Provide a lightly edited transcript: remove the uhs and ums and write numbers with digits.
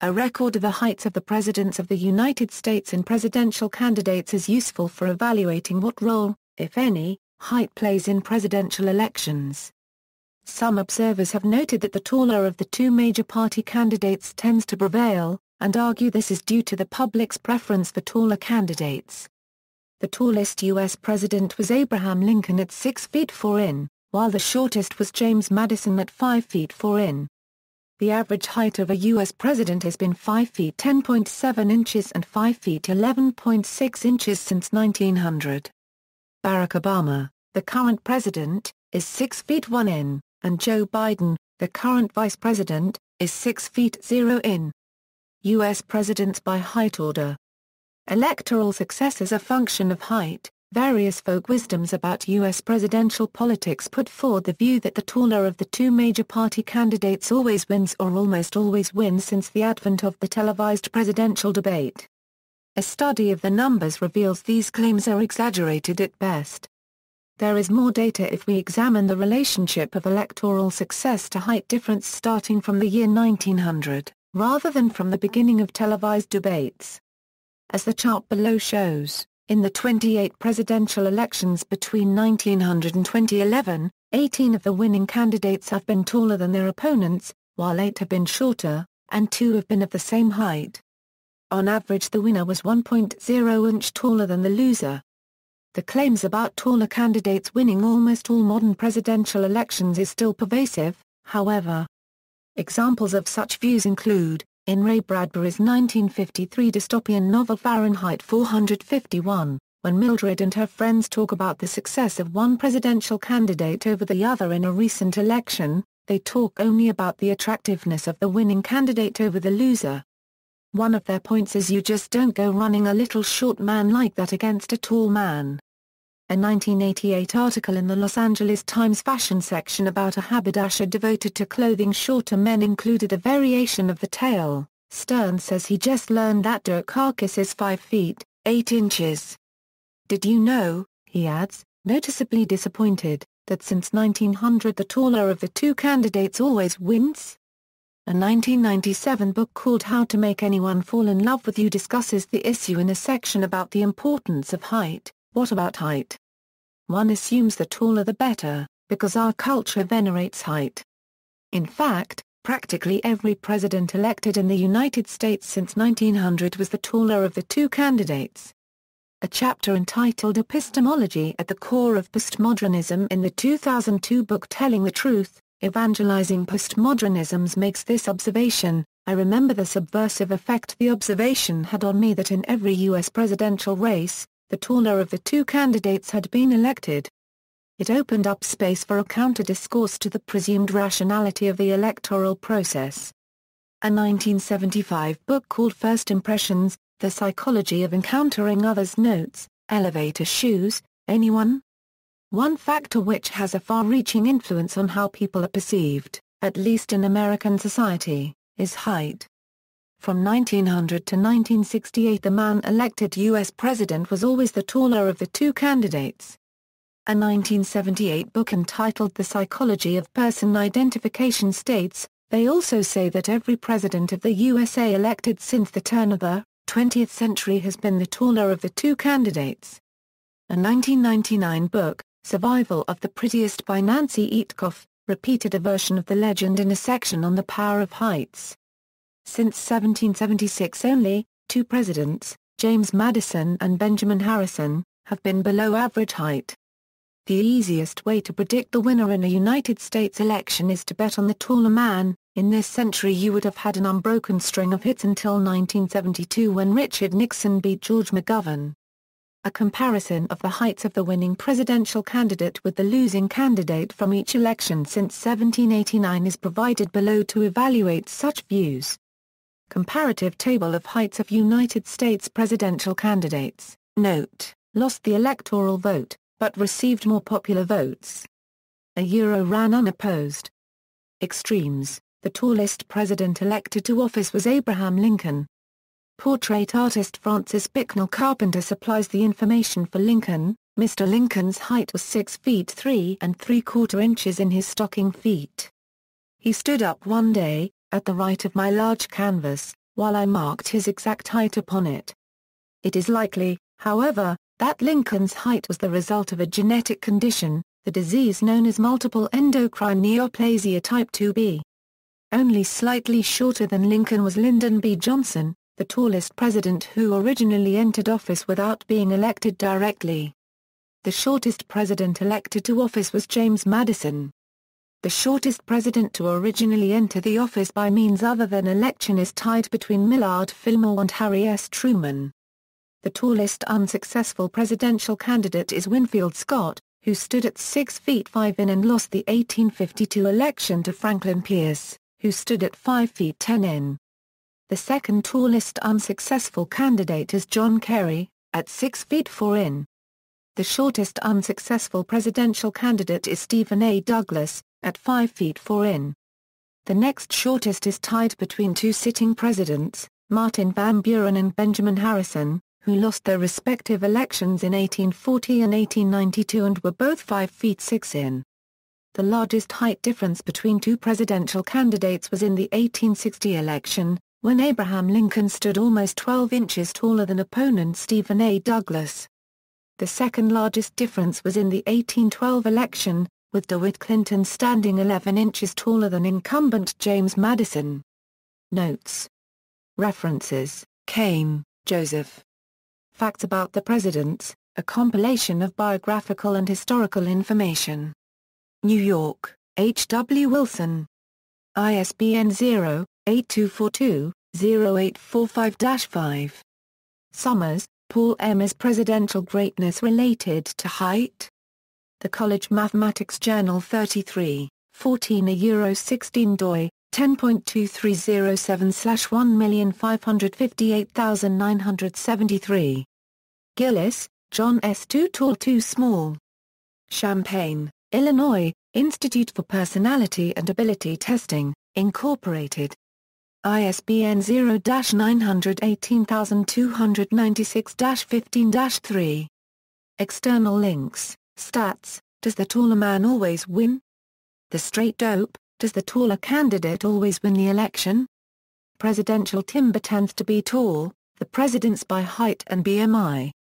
A record of the heights of the presidents of the United States and presidential candidates is useful for evaluating what role, if any, height plays in presidential elections. Some observers have noted that the taller of the two major party candidates tends to prevail, and argue this is due to the public's preference for taller candidates. The tallest U.S. president was Abraham Lincoln at 6 feet 4 in, while the shortest was James Madison at 5 feet 4 in. The average height of a U.S. president has been 5 feet 10.7 inches and 5 feet 11.6 inches since 1900. Barack Obama, the current president, is 6 feet 1 in, and Joe Biden, the current vice president, is 6 feet 0 in. U.S. presidents by height order. Electoral success is a function of height. Various folk wisdoms about U.S. presidential politics put forward the view that the taller of the two major party candidates always wins or almost always wins since the advent of the televised presidential debate. A study of the numbers reveals these claims are exaggerated at best. There is more data if we examine the relationship of electoral success to height difference starting from the year 1900, rather than from the beginning of televised debates. As the chart below shows, in the 28 presidential elections between 1900 and 2011, 18 of the winning candidates have been taller than their opponents, while 8 have been shorter, and 2 have been of the same height. On average, the winner was 1.0 inch taller than the loser. The claims about taller candidates winning almost all modern presidential elections is still pervasive, however. Examples of such views include, in Ray Bradbury's 1953 dystopian novel Fahrenheit 451, when Mildred and her friends talk about the success of one presidential candidate over the other in a recent election, they talk only about the attractiveness of the winning candidate over the loser. One of their points is you just don't go running a little short man like that against a tall man. A 1988 article in the Los Angeles Times fashion section about a haberdasher devoted to clothing shorter men included a variation of the tale. Stern says he just learned that Dukakis is 5 feet, 8 inches. Did you know, he adds, noticeably disappointed, that since 1900 the taller of the two candidates always wins? A 1997 book called How to Make Anyone Fall in Love with You discusses the issue in a section about the importance of height. What about height? One assumes the taller the better, because our culture venerates height. In fact, practically every president elected in the United States since 1900 was the taller of the two candidates. A chapter entitled Epistemology at the Core of Postmodernism in the 2002 book Telling the Truth, Evangelizing Postmodernisms makes this observation: I remember the subversive effect the observation had on me that in every U.S. presidential race, the taller of the two candidates had been elected. It opened up space for a counter-discourse to the presumed rationality of the electoral process. A 1975 book called First Impressions, The Psychology of Encountering Others notes, elevator shoes, anyone? One factor which has a far-reaching influence on how people are perceived, at least in American society, is height. From 1900 to 1968 the man elected U.S. president was always the taller of the two candidates. A 1978 book entitled The Psychology of Person Identification states, they also say that every president of the USA elected since the turn of the 20th century has been the taller of the two candidates. A 1999 book, Survival of the Prettiest by Nancy Itkoff, repeated a version of the legend in a section on the power of heights. Since 1776 only, 2 presidents, James Madison and Benjamin Harrison, have been below average height. The easiest way to predict the winner in a United States election is to bet on the taller man. In this century you would have had an unbroken string of hits until 1972 when Richard Nixon beat George McGovern. A comparison of the heights of the winning presidential candidate with the losing candidate from each election since 1789 is provided below to evaluate such views. Comparative table of heights of United States presidential candidates. Note, lost the electoral vote, but received more popular votes. Ran unopposed. Extremes, the tallest president elected to office was Abraham Lincoln. Portrait artist Francis Bicknell Carpenter supplies the information for Lincoln. Mr. Lincoln's height was 6 feet 3 3/4 inches in his stocking feet. He stood up one day, at the right of my large canvas, while I marked his exact height upon it. It is likely, however, that Lincoln's height was the result of a genetic condition, the disease known as multiple endocrine neoplasia type 2B. Only slightly shorter than Lincoln was Lyndon B. Johnson, the tallest president who originally entered office without being elected directly. The shortest president elected to office was James Madison. The shortest president to originally enter the office by means other than election is tied between Millard Fillmore and Harry S. Truman. The tallest unsuccessful presidential candidate is Winfield Scott, who stood at 6 feet 5 in and lost the 1852 election to Franklin Pierce, who stood at 5 feet 10 in. The second tallest unsuccessful candidate is John Kerry, at 6 feet 4 in. The shortest unsuccessful presidential candidate is Stephen A. Douglas, at 5 feet 4 in. The next shortest is tied between two sitting presidents, Martin Van Buren and Benjamin Harrison, who lost their respective elections in 1840 and 1892 and were both 5 feet 6 in. The largest height difference between two presidential candidates was in the 1860 election, when Abraham Lincoln stood almost 12 inches taller than opponent Stephen A. Douglas. The second largest difference was in the 1812 election, with DeWitt Clinton standing 11 inches taller than incumbent James Madison. Notes. References: Kane, Joseph. Facts About the Presidents, a compilation of biographical and historical information. New York, H. W. Wilson. ISBN 0-8242-0845-5. Summers, Paul M. Is presidential greatness related to height? The College Mathematics Journal 33, 14 doi, 10.23077/1558973. Gillis, John S. Too Tall Too Small. Champaign, Illinois, Institute for Personality and Ability Testing, Incorporated. ISBN 0-918296-15-3. External links, Stats, Does the Taller Man Always Win? The Straight Dope, Does the Taller Candidate Always Win the Election? Presidential Timber Tends to be Tall, The Presidents by Height and BMI.